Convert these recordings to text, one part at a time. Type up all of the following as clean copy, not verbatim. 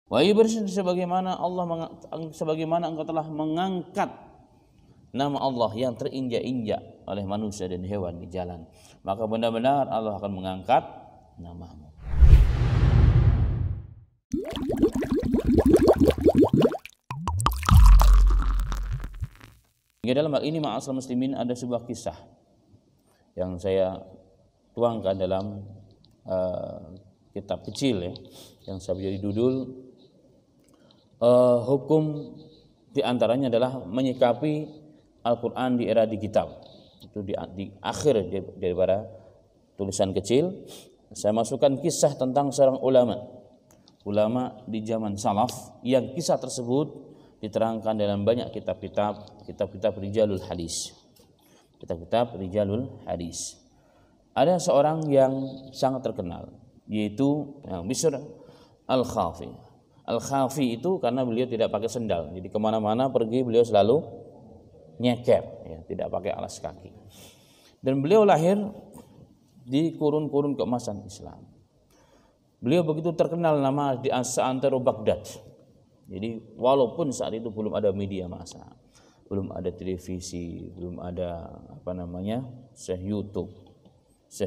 Wa ibrsin, sebagaimana engkau telah mengangkat nama Allah yang terinjak-injak oleh manusia dan hewan di jalan, maka benar-benar Allah akan mengangkat namamu. Dalam hal ini ma'asal muslimin ada sebuah kisah yang saya tuangkan dalam kitab kecil ya, yang saya beri judul hukum diantaranya adalah menyikapi Al-Quran di era digital. Itu di akhir daripada tulisan kecil saya masukkan kisah tentang seorang ulama di zaman salaf yang kisah tersebut diterangkan dalam banyak kitab-kitab rijalul hadis. Kitab-kitab rijalul hadis. Ada seorang yang sangat terkenal, yaitu Bishr Al-Khafi. Al-Khafi itu karena beliau tidak pakai sendal, jadi kemana-mana pergi beliau selalu nyeker, ya, tidak pakai alas kaki. Dan beliau lahir di kurun-kurun keemasan Islam. Beliau begitu terkenal nama di seantero Baghdad. Jadi walaupun saat itu belum ada media massa, belum ada televisi, belum ada YouTube,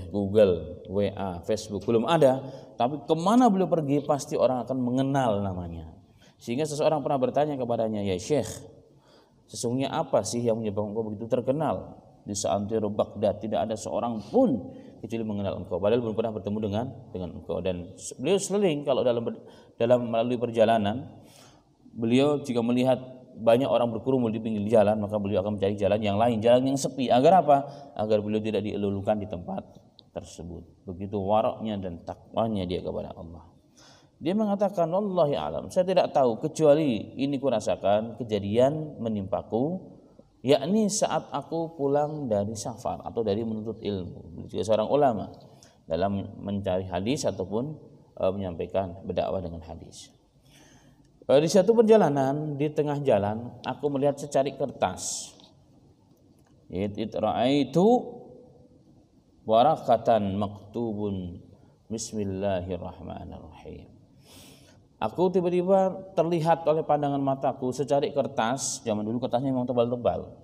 Google, WA, Facebook, belum ada, tapi kemana beliau pergi pasti orang akan mengenal namanya. Sehingga seseorang pernah bertanya kepadanya, "Ya Syekh, sesungguhnya apa sih yang menyebabkan engkau begitu terkenal di seantero Baghdad? Tidak ada seorang pun kecuali mengenal engkau, padahal belum pernah bertemu dengan engkau." Dan beliau sering kalau dalam melalui perjalanan, beliau jika melihat banyak orang berkerumun di pinggir jalan, maka beliau akan mencari jalan yang lain, jalan yang sepi. Agar apa? Agar beliau tidak dielulukan di tempat tersebut. Begitu waraknya dan takwanya dia kepada Allah. Dia mengatakan, "Wallahi a'lam, saya tidak tahu kecuali ini kurasakan kejadian menimpaku, yakni saat aku pulang dari safar atau dari menuntut ilmu." Beliau juga seorang ulama dalam mencari hadis ataupun menyampaikan berdakwah dengan hadis. Di satu perjalanan, di tengah jalan, aku melihat secarik kertas. Ra'aitu warakatan maktubun Bismillahirrahmanirrahim. Aku tiba-tiba terlihat oleh pandangan mataku secarik kertas, zaman dulu kertasnya memang tebal-tebal,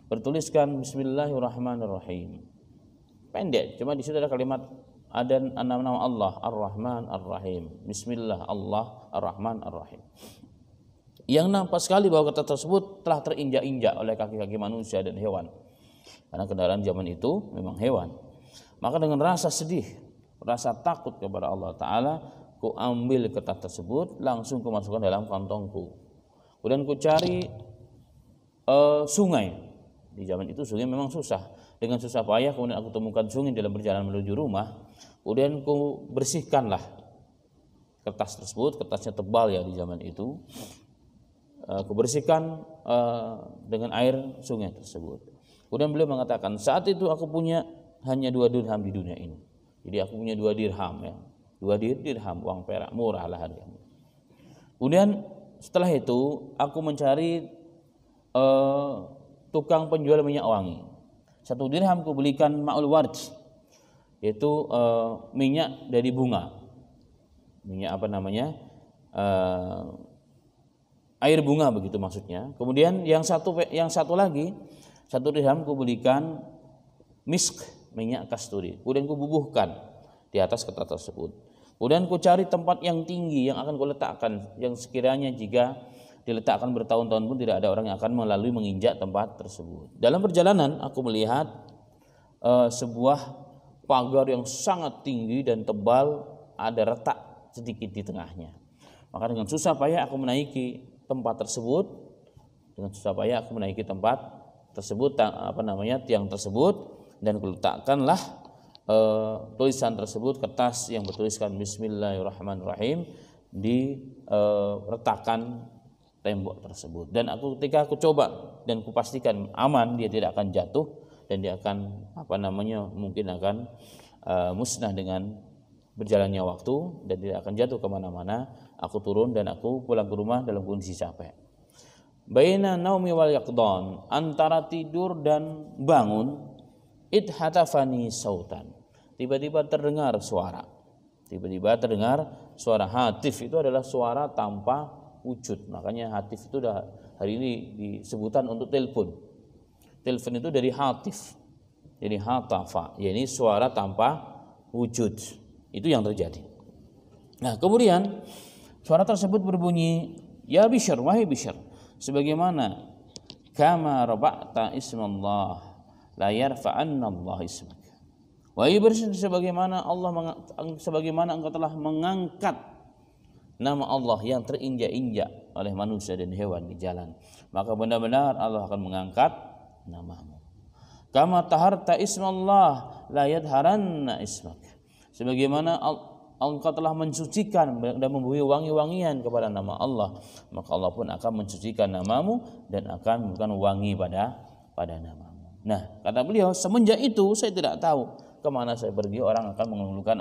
bertuliskan Bismillahirrahmanirrahim. Pendek, cuma di situ ada kalimat, ada nama Allah Ar-Rahman Ar-Rahim. Bismillah Allah Ar-Rahman Ar-Rahim. Yang nampak sekali bahwa kata tersebut telah terinjak-injak oleh kaki-kaki manusia dan hewan. Karena kendaraan zaman itu memang hewan. Maka dengan rasa sedih, rasa takut kepada Allah Ta'ala, ku ambil kertas tersebut, langsung ku masukkan dalam kantongku. Kemudian ku cari sungai. Di zaman itu sungai memang susah. Dengan susah payah kemudian aku temukan sungai dalam perjalanan menuju rumah. Kemudian ku bersihkanlah kertas tersebut, kertasnya tebal ya di zaman itu. Ku bersihkan dengan air sungai tersebut. Kemudian beliau mengatakan, saat itu aku punya hanya 2 dirham di dunia ini. Jadi aku punya 2 dirham ya. 2 dirham, uang perak murah lah harganya. Kemudian setelah itu aku mencari tukang penjual minyak wangi. 1 dirham ku belikan ma'ul ward, yaitu minyak dari bunga. Minyak air bunga begitu maksudnya. Kemudian yang satu lagi 1 dirham ku belikan misk, minyak kasturi. Kemudian ku bubuhkan di atas kertas tersebut. Kemudian ku cari tempat yang tinggi yang akan ku letakkan, yang sekiranya jika diletakkan bertahun-tahun pun tidak ada orang yang akan melalui menginjak tempat tersebut. Dalam perjalanan aku melihat sebuah pagar yang sangat tinggi dan tebal, ada retak sedikit di tengahnya. Maka dengan susah payah aku menaiki tempat tersebut. Tiang tersebut, dan kuletakkanlah tulisan tersebut, kertas yang bertuliskan Bismillahirrahmanirrahim di retakan tembok tersebut. Dan ketika aku coba dan kupastikan aman, dia tidak akan jatuh dan dia akan mungkin akan musnah dengan berjalannya waktu dan tidak akan jatuh kemana-mana. Aku turun dan aku pulang ke rumah dalam kondisi capek. Baina naumi wal yaqdan, antara tidur dan bangun, idhatafani sautan, tiba-tiba terdengar suara. Tiba-tiba terdengar suara hatif, itu adalah suara tanpa wujud. Makanya hatif itu dah hari ini disebutan untuk telepon. Telepon itu dari hatif. Jadi hatafa, yakni suara tanpa wujud. Itu yang terjadi. Nah, kemudian suara tersebut berbunyi, ya Bishr, wahai Bishr, sebagaimana kama raba'ta ismallah la yarfa'anna Allah ismak. Wahai Bishr, sebagaimana engkau telah mengangkat nama Allah yang terinjak-injak oleh manusia dan hewan di jalan, maka benar-benar Allah akan mengangkat namamu. Kama taharta ismallah la yadharanna ismak. Sebagaimana engkau telah mensucikan dan memberi wangi-wangian kepada nama Allah, maka Allah pun akan mensucikan namamu dan akan memberikan wangi pada namamu. Nah, kata beliau, semenjak itu saya tidak tahu kemana saya pergi, orang akan mengeluhkan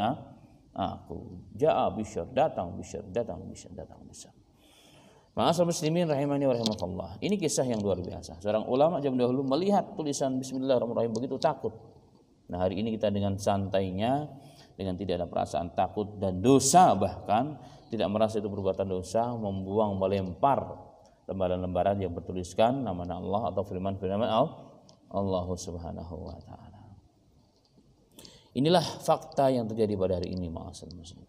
aku. Ja'a Bishr, datang Bishr, datang Bishr, datang Bishr. Ma'asal muslimin rahimani wa rahimakumullah. Ini kisah yang luar biasa. Seorang ulama zaman dahulu melihat tulisan Bismillahirrahmanirrahim begitu takut. Nah, hari ini kita dengan santainya, dengan tidak ada perasaan takut dan dosa, bahkan tidak merasa itu perbuatan dosa, membuang, melempar lembaran-lembaran yang bertuliskan nama Allah atau firman-firman Allah Subhanahu wa taala. Inilah fakta yang terjadi pada hari ini, ma'asal muslimin.